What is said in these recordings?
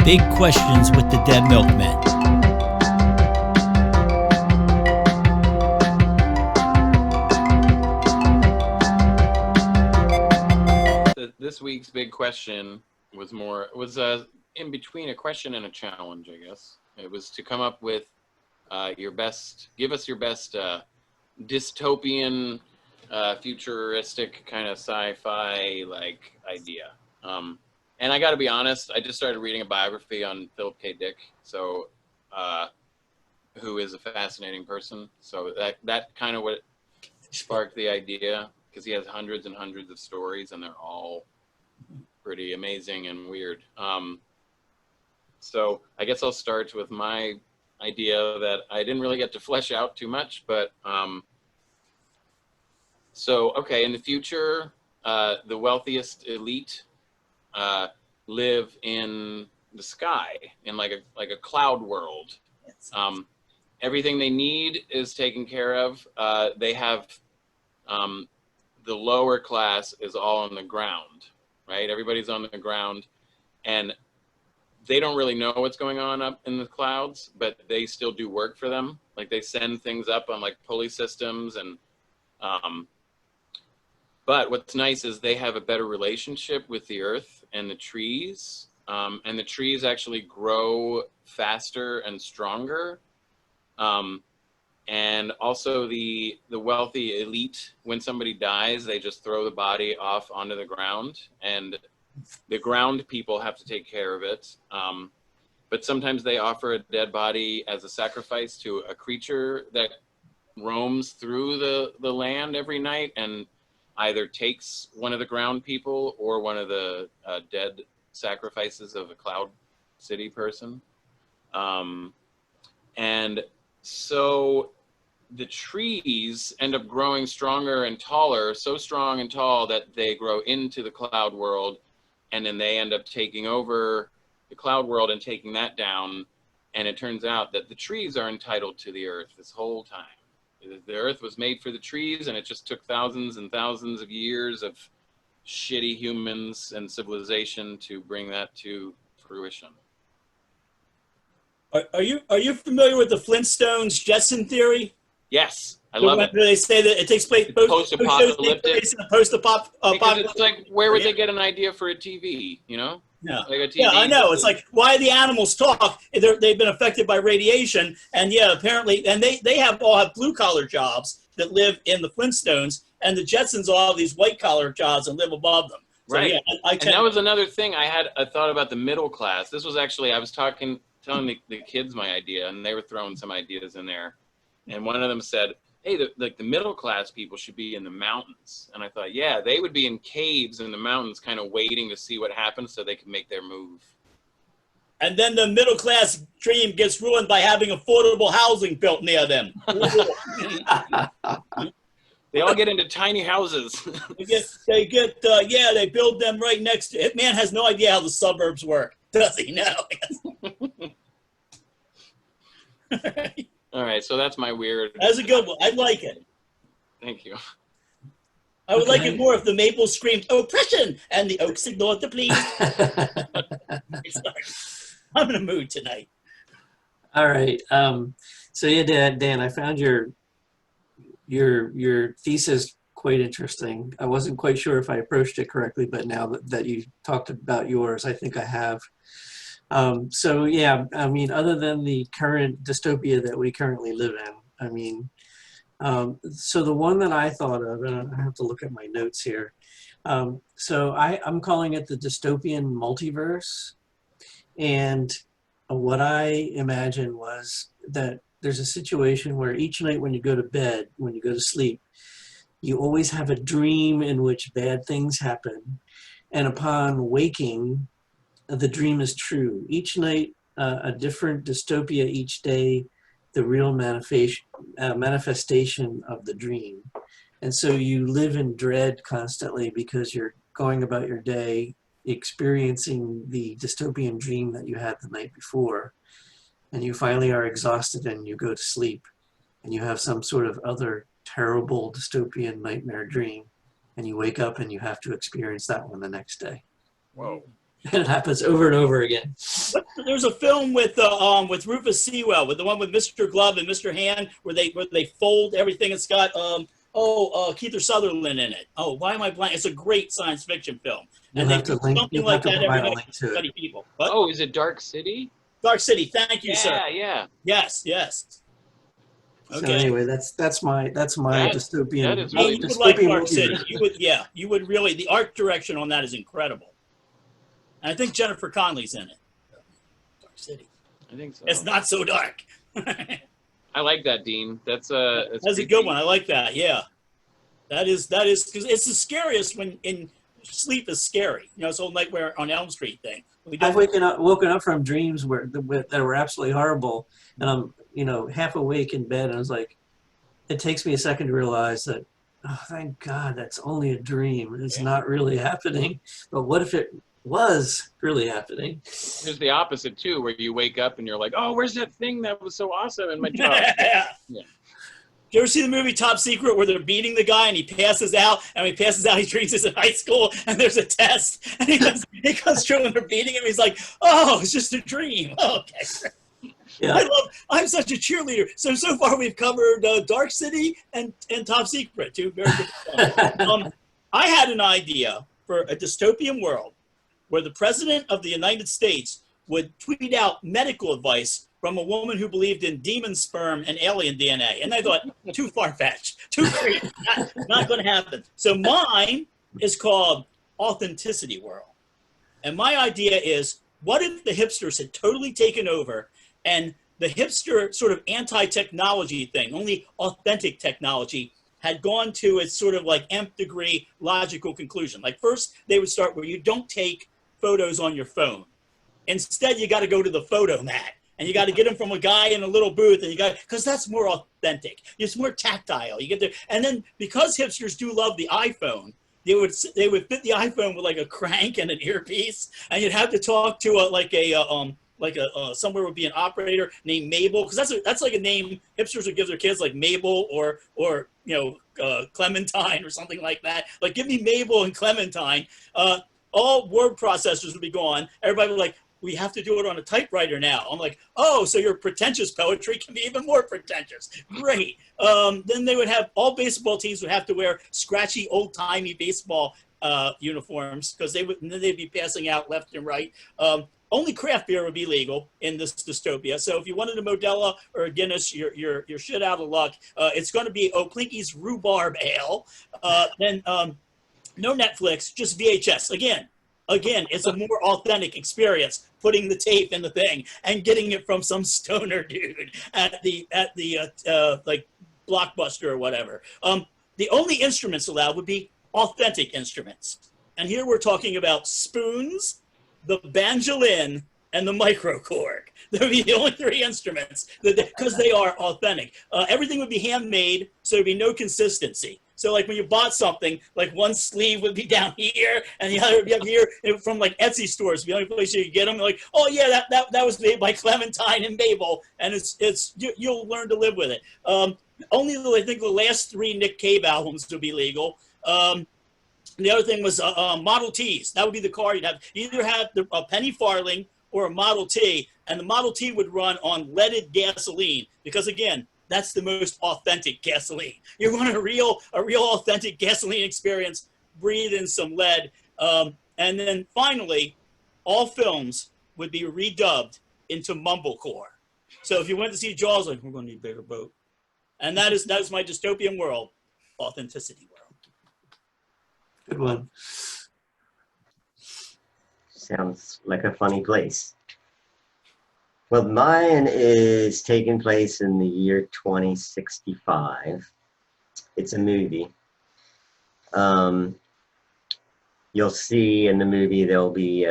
Big Questions with the Dead Milkmen. This week's big question was in between a question and a challenge, I guess. It was to come up with give us your best dystopian, futuristic kind of sci-fi like idea. And I got to be honest, I just started reading a biography on Philip K. Dick, so who is a fascinating person. So that kind of what sparked the idea, because he has hundreds and hundreds of stories, and they're all pretty amazing and weird. So I guess I'll start with my idea that I didn't really get to flesh out too much, but okay, in the future, the wealthiest elite live in the sky, in like a cloud world. Everything they need is taken care of. They have the lower class is all on the ground, right? Everybody's on the ground, and they don't really know what's going on up in the clouds, but they still do work for them. Like they send things up on like pulley systems, and but what's nice is they have a better relationship with the earth and the trees, and the trees actually grow faster and stronger. And also the wealthy elite, when somebody dies, they just throw the body off onto the ground, and the ground people have to take care of it. But sometimes they offer a dead body as a sacrifice to a creature that roams through the land every night and either takes one of the ground people or one of the dead sacrifices of a cloud city person. And so the trees end up growing stronger and taller, so strong and tall that they grow into the cloud world, and then they end up taking over the cloud world and taking that down. And it turns out that the trees are entitled to the earth this whole time. The earth was made for the trees, and it just took thousands and thousands of years of shitty humans and civilization to bring that to fruition. Are you familiar with the Flintstones Jetson theory? Yes, I love it. They say that it takes place post-apocalyptic. Because it's like, where would they get an idea for a TV? You know? Yeah, like a TV yeah, I know. It's like, why the animals talk? They've been affected by radiation, and yeah, apparently, and they all have blue collar jobs that live in the Flintstones, and the Jetsons all have these white collar jobs and live above them. So, right. Yeah, and that was another thing I thought about the middle class. This was actually, I was telling the kids my idea, and they were throwing some ideas in there. And one of them said, hey, the middle class people should be in the mountains. And I thought, yeah, they would be in caves in the mountains, kind of waiting to see what happens so they can make their move. And then the middle class dream gets ruined by having affordable housing built near them. They all get into tiny houses. they build them right next to it. Man has no idea how the suburbs work, does he? No. All right, so that's my weird. That's a good one. I like it. Thank you. I would like it more if the maples screamed oppression and the oaks ignored the pleas. I'm in a mood tonight. All right. So yeah, Dan, I found your thesis quite interesting. I wasn't quite sure if I approached it correctly, but now that you talked about yours, I think I have. So yeah, I mean, other than the current dystopia that we currently live in, I mean, so the one that I thought of, and I have to look at my notes here. So I'm calling it the dystopian multiverse. And what I imagined was that there's a situation where each night when you go to bed, when you go to sleep, you always have a dream in which bad things happen. And upon waking, the dream is true. Each night, a different dystopia, each day, the real manifestation of the dream. And so you live in dread constantly because you're going about your day experiencing the dystopian dream that you had the night before. And you finally are exhausted and you go to sleep and you have some sort of other terrible dystopian nightmare dream. And you wake up and you have to experience that one the next day. Whoa. It happens over and over again. There's a film with Rufus Sewell, with the one with Mr. Glove and Mr. Hand, where they fold everything. It's got Keith Sutherland in it. Oh, why am I blank? It's a great science fiction film. You'll And they have to do link. something You'll like have to that provide every a night link to to it. study people. What? Oh, is it Dark City? Dark City. Thank you, Yeah, sir. yeah. Yes. So Okay. anyway, that's my dystopian. that is Hey, really you would like dystopian Dark City. multiverse. You would really. The art direction on that is incredible. And I think Jennifer Connelly's in it. Dark City. I think so. It's not so dark. I like that, Dean. That's a good one. I like that. Yeah. That is because it's the scariest when in sleep is scary. You know, it's whole Nightmare on Elm Street thing. I've woken up from dreams that were absolutely horrible, and I'm half awake in bed, and I was like, it takes me a second to realize that, oh, thank God, that's only a dream. It's not really happening. But what if it was really happening? There's the opposite too, where you wake up and you're like, oh, where's that thing that was so awesome in my job? Yeah. You ever see the movie Top Secret where they're beating the guy and he passes out, and when he passes out, he dreams he's in high school and there's a test and he comes through and they're beating him. He's like, oh, it's just a dream. Oh, okay. Yeah. I'm such a cheerleader. So far we've covered Dark City and Top Secret, two very good films. I had an idea for a dystopian world where the president of the United States would tweet out medical advice from a woman who believed in demon sperm and alien DNA. And I thought, too far-fetched, too crazy, not going to happen. So mine is called Authenticity World. And my idea is, what if the hipsters had totally taken over and the hipster sort of anti-technology thing, only authentic technology, had gone to its sort of like nth degree logical conclusion. Like first, they would start where you don't take photos on your phone. Instead, you got to go to the photo mat. And you got to get them from a guy in a little booth, and because that's more authentic. It's more tactile. You get there, and then because hipsters do love the iPhone, they would fit the iPhone with like a crank and an earpiece, and you'd have to talk to somewhere would be an operator named Mabel, because that's like a name hipsters would give their kids, like Mabel or Clementine or something like that. Like, give me Mabel and Clementine. All word processors would be gone. Everybody would be like, we have to do it on a typewriter now. I'm like, oh, so your pretentious poetry can be even more pretentious. Great. Then they would have, all baseball teams would have to wear scratchy, old-timey baseball uniforms, because they'd be passing out left and right. Only craft beer would be legal in this dystopia. So if you wanted a Modelo or a Guinness, you're shit out of luck. It's going to be O'Plinky's Rhubarb Ale. Then no Netflix, just VHS. Again, it's a more authentic experience, putting the tape in the thing and getting it from some stoner dude at the like Blockbuster or whatever. The only instruments allowed would be authentic instruments. And here we're talking about spoons, the banjolin, and the microcorg. There would be the only three instruments because they are authentic. Everything would be handmade, so there'd be no consistency. So like when you bought something, like one sleeve would be down here and the other would be up here, from like Etsy stores, the only place you could get them. Like, oh yeah, that was made by Clementine and Mabel, and you'll learn to live with it. Only I think the last three Nick Cave albums would be legal. The other thing was Model Ts. That would be the car you'd have. You either have a penny farthing or a Model T, and the Model T would run on leaded gasoline because, again, that's the most authentic gasoline. You want a real authentic gasoline experience, breathe in some lead. And then finally, all films would be redubbed into mumblecore. So if you went to see Jaws, like, we're going to need a bigger boat. And that is my dystopian world, Authenticity World. Good one. Sounds like a funny place. Well, mine is taking place in the year 2065. It's a movie. You'll see in the movie there'll be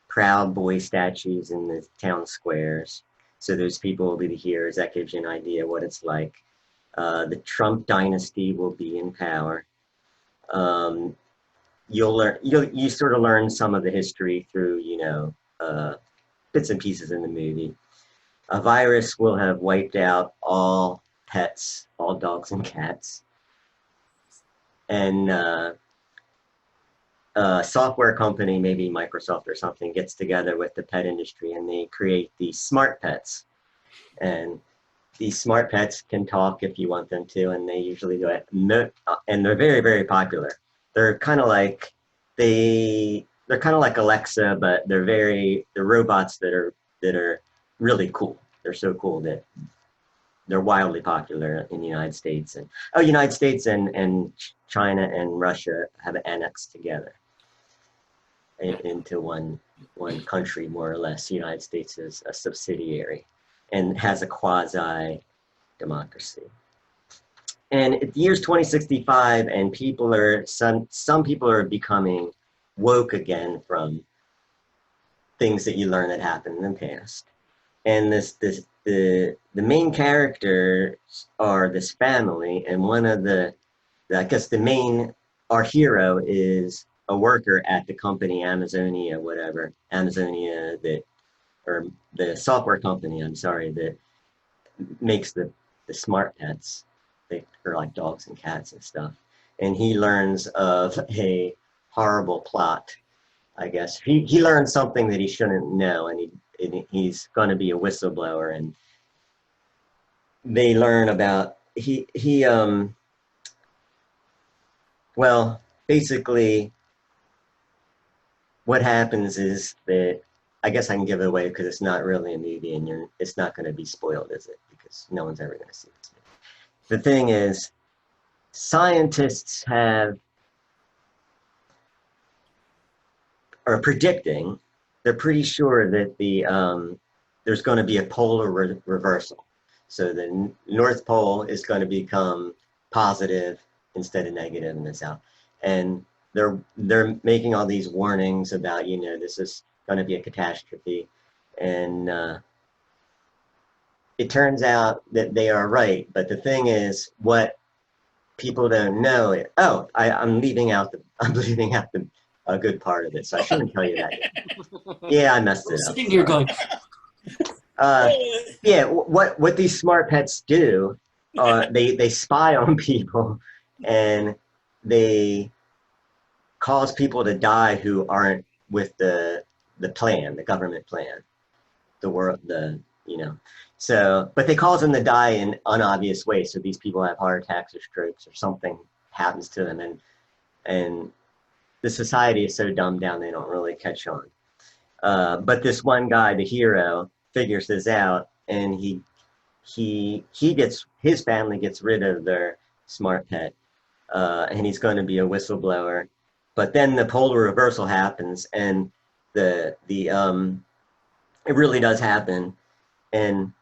Proud Boy statues in the town squares. So those people will be the heroes. That gives you an idea what it's like. The Trump dynasty will be in power. You sort of learn some of the history through, bits and pieces in the movie. A virus will have wiped out all pets, all dogs and cats. And software company, maybe Microsoft or something, gets together with the pet industry and they create these smart pets. And these smart pets can talk if you want them to, and they usually go at and they're very, very popular. They're kind of like they're kind of like Alexa, but they're robots that are really cool. They're so cool that they're wildly popular in the United States. And United States and China and Russia have annexed together into one country, more or less. The United States is a subsidiary and has a quasi-democracy. And the year's 2065, and some people are becoming woke again from things that you learn that happened in the past. And the main characters are this family, and one of our hero is a worker at the company Amazonia, or the software company, that makes the smart pets. They are like dogs and cats and stuff. And he learns of a horrible plot, I guess. He learned something that he shouldn't know, and he's going to be a whistleblower. And they learn about basically what happens is that, I guess I can give it away because it's not really a movie, and it's not going to be spoiled, is it? Because no one's ever going to see this movie. The thing is, scientists are predicting, they're pretty sure that there's going to be a polar reversal. So the North Pole is going to become positive instead of negative in the South. And they're making all these warnings about, this is going to be a catastrophe. And it turns out that they are right. But the thing is, what people don't know, I'm leaving out a good part of it, so I shouldn't tell you that yet. Yeah, I messed it up. Sitting here going, what these smart pets do, they spy on people, and they cause people to die who aren't with the plan, the government plan, So, but they cause them to die in unobvious ways. So these people have heart attacks or strokes or something happens to them, and the society is so dumbed down they don't really catch on. But this one guy, the hero, figures this out, and his family gets rid of their smart pet, and he's going to be a whistleblower. But then the polar reversal happens, and it really does happen, and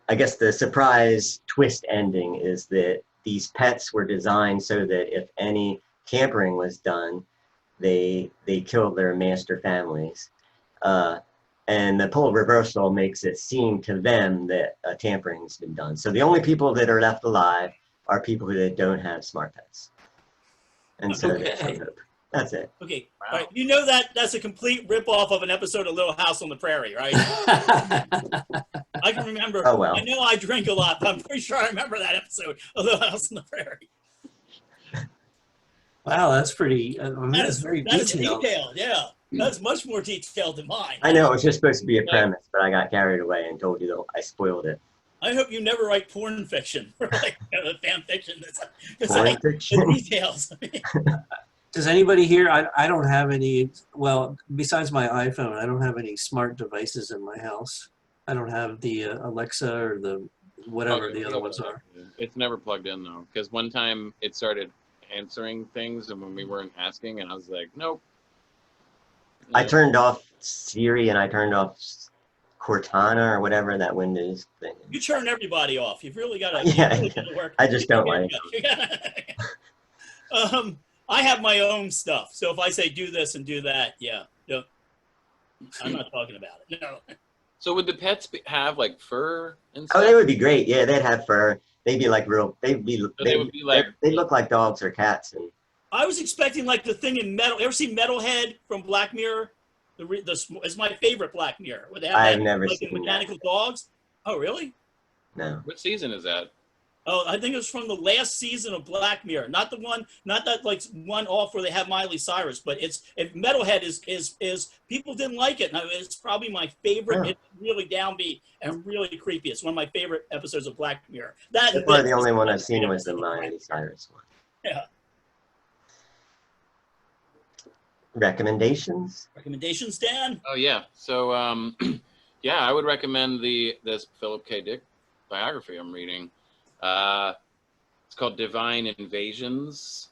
I guess the surprise twist ending is that these pets were designed so that if any tampering was done, they killed their master families. And the polar reversal makes it seem to them that tampering has been done. So the only people that are left alive are people that don't have smart pets. And so there's some hope. That's it. Okay. Wow. All right. That's a complete ripoff of an episode of Little House on the Prairie, right? I can remember. Oh, well. I know I drink a lot, but I'm pretty sure I remember that episode of Little House on the Prairie. Wow, that's pretty. That's very detailed. Yeah, that's much more detailed than mine. I know it was just supposed to be a premise, but I got carried away and told you that I spoiled it. I hope you never write porn fiction or fan fiction. Porn fiction? The details. Does anybody here? I don't have any. Well, besides my iPhone, I don't have any smart devices in my house. I don't have the Alexa or the whatever the other ones are. It's never plugged in though, because one time it started answering things, and when we weren't asking, and I was like, nope. I turned off Siri and I turned off Cortana or whatever that Windows thing. You turn everybody off. You've really got to. Yeah, really work. I just don't like it. I have my own stuff, so if I say do this and do that, I'm not talking about it. No. So would the pets have like fur and stuff? Oh, they would be great. Yeah, they'd have fur. They'd be like real. They look like dogs or cats. And I was expecting like the thing in Metal. Ever seen Metalhead from Black Mirror? It's my favorite Black Mirror. Where they have I've never like seen mechanical dogs. Oh, really? No. What season is that? Oh, I think it was from the last season of Black Mirror, not the one, not that like one off where they have Miley Cyrus, but Metalhead is people didn't like it. And it's probably my favorite. Oh. It's really downbeat and really creepy. It's one of my favorite episodes of Black Mirror. So far, the only one I've seen was the Miley Cyrus one. Yeah. Recommendations? Recommendations, Dan? Oh yeah. So yeah, I would recommend this Philip K. Dick biography I'm reading. It's called Divine Invasions.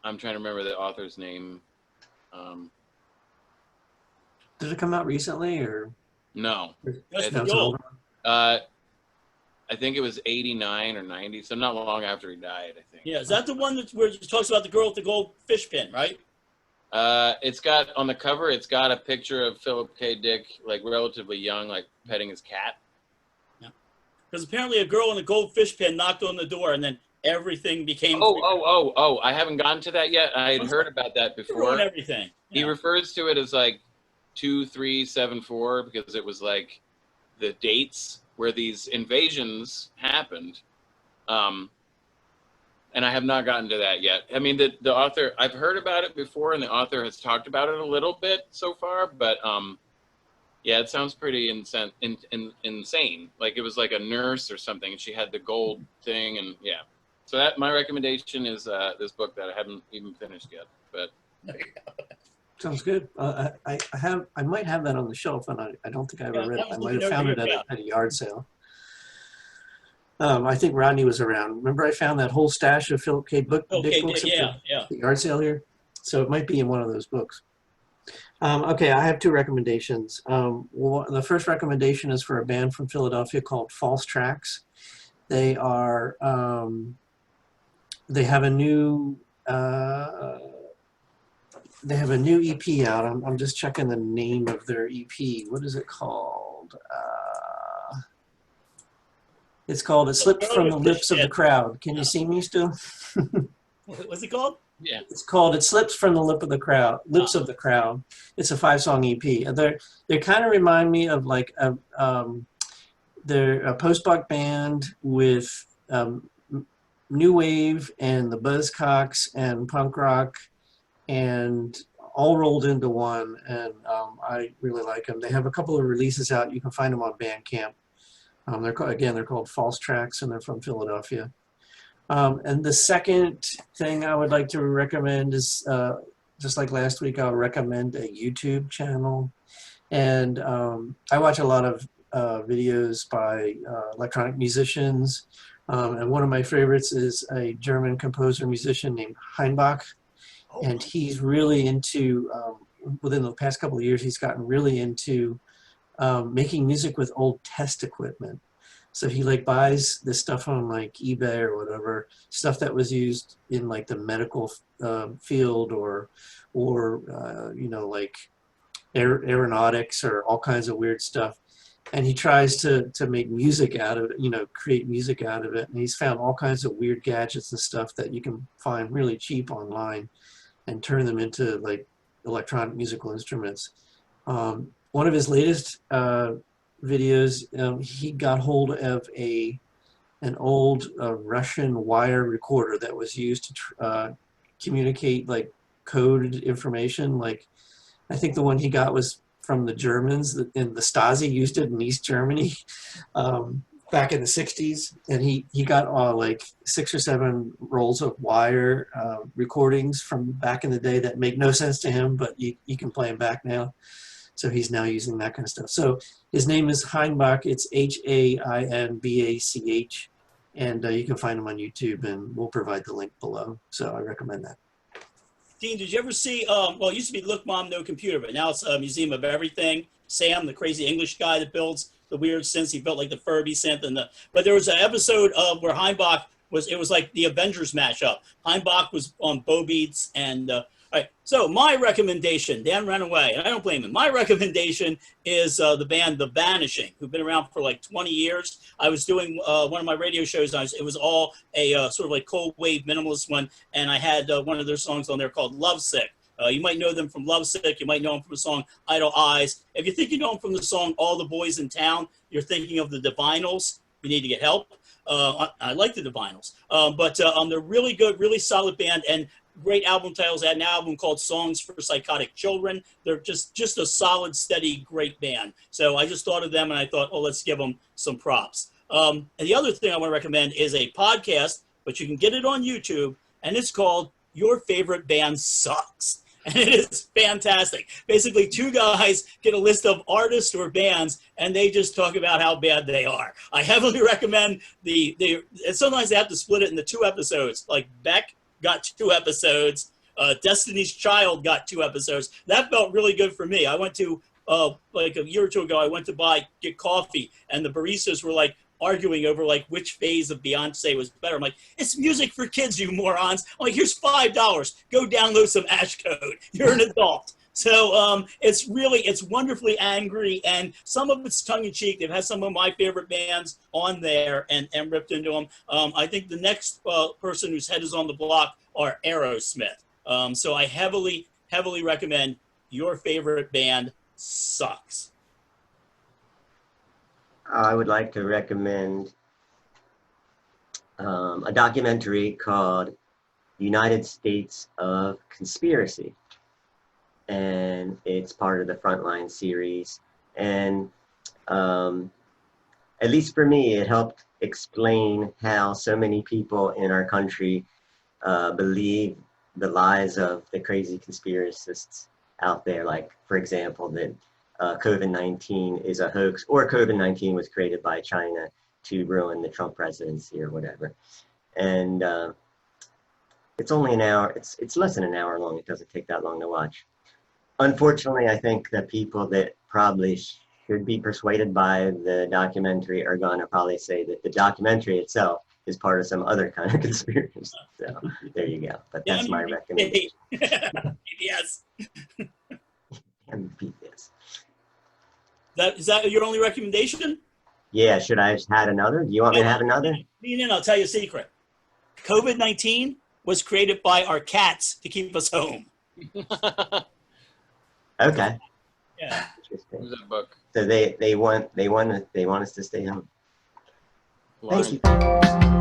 I'm trying to remember the author's name. Did it come out recently or? No. That's No, the it's goal. older. I think it was 89 or 90, so not long after he died, I think. Yeah, is that the one where it talks about the girl with the gold fish pin, right? It's got, on the cover, it's got a picture of Philip K. Dick, like relatively young, like petting his cat. Yeah. Because apparently a girl in a gold fish pin knocked on the door and then everything became... Oh, I haven't gotten to that yet. I had heard about that before. Everything. He refers to it as like 2374 because it was like the dates where these invasions happened. And I have not gotten to that yet. I mean, the author, I've heard about it before, and the author has talked about it a little bit so far, but yeah, it sounds pretty insane. Like it was like a nurse or something, and she had the gold thing, and yeah. So that my recommendation is this book that I haven't even finished yet. But Sounds good. I might have that on the shelf, and I don't think I ever read it. I might have found it at a yard sale. I think Rodney was around. Remember, I found that whole stash of Philip K. Dick books at the yard sale here. So it might be in one of those books. Okay, I have two recommendations. The first recommendation is for a band from Philadelphia called False Tracks. They are they have a new EP out. I'm just checking the name of their EP. What is it called? It's called It Slipped from the Lips of the Crowd. Can you see me still? What's it called? yeah. It's called It Slips from the Lips of the Crowd. It's a 5-song EP. They kind of remind me of like they're a post-punk band with new wave and the Buzzcocks and punk rock and all rolled into one. And I really like them. They have a couple of releases out. You can find them on Bandcamp. They're called False Tracks, and they're from Philadelphia. And the second thing I would like to recommend is, just like last week, I'll recommend a YouTube channel. And I watch a lot of videos by electronic musicians. And one of my favorites is a German composer-musician named Hainbach. And he's really into, within the past couple of years, he's gotten really into making music with old test equipment. So he like buys this stuff on like eBay or whatever, stuff that was used in like the medical field or you know, like aeronautics or all kinds of weird stuff. And he tries to make music out of it, you know, create music out of it. And he's found all kinds of weird gadgets and stuff that you can find really cheap online and turn them into like electronic musical instruments. One of his latest videos, he got hold of an old Russian wire recorder that was used to communicate like coded information. Like I think the one he got was from the Germans, and the Stasi used it in East Germany back in the 60s. And he got like 6 or 7 rolls of wire recordings from back in the day that make no sense to him, but you can play them back now. So he's now using that kind of stuff. So his name is Hainbach. It's Hainbach. And you can find him on YouTube, and we'll provide the link below. So I recommend that. Dean, did you ever see, well, it used to be Look Mom, No Computer, but now it's a Museum of Everything. Sam, the crazy English guy that builds the weird synths, he built like the Furby synth. But there was an episode of where Hainbach it was like the Avengers mashup. Hainbach was on Bo Beats and, all right, so my recommendation, Dan ran away, and I don't blame him. My recommendation is the band The Vanishing, who've been around for like 20 years. I was doing one of my radio shows, and it was all a sort of like cold wave minimalist one, and I had one of their songs on there called Lovesick. You might know them from Lovesick. You might know them from the song Idle Eyes. If you think you know them from the song All the Boys in Town, you're thinking of the Divinals. You need to get help. I like the Divinyls, but they're really good, really solid band, and great album titles. They had an album called Songs for Psychotic Children. They're just a solid, steady, great band. So I just thought of them, and I thought, oh, let's give them some props. And the other thing I want to recommend is a podcast, but you can get it on YouTube, and it's called Your Favorite Band Sucks. And it is fantastic. Basically, two guys get a list of artists or bands, and they just talk about how bad they are. I heavily recommend and sometimes they have to split it into 2 episodes. Like Beck got 2 episodes. Destiny's Child got 2 episodes. That felt really good for me. I went to, like a year or 2 ago, I went to get coffee, and the baristas were like arguing over like which phase of Beyonce was better. I'm like, it's music for kids, you morons. I'm like, here's $5. Go download some Ash Code. You're an adult. So it's wonderfully angry, and some of it's tongue-in-cheek. They've had some of my favorite bands on there and ripped into them. I think the next person whose head is on the block are Aerosmith. So I heavily recommend Your Favorite Band Sucks. I would like to recommend a documentary called United States of Conspiracy. And it's part of the Frontline series. And at least for me, it helped explain how so many people in our country believe the lies of the crazy conspiracists out there. Like, for example, that COVID-19 is a hoax, or COVID-19 was created by China to ruin the Trump presidency or whatever. And it's only an hour, it's less than an hour long. It doesn't take that long to watch. Unfortunately, I think that people that probably should be persuaded by the documentary are going to probably say that the documentary itself is part of some other kind of conspiracy. So there you go. But that's my recommendation. Yes. And repeat this. Is that your only recommendation? Yeah, should I have had another? Do you want me to have another? I'll tell you a secret. COVID-19 was created by our cats to keep us home. Okay. Yeah. Interesting. Who's that book? So they want us to stay home. Line. Thank you.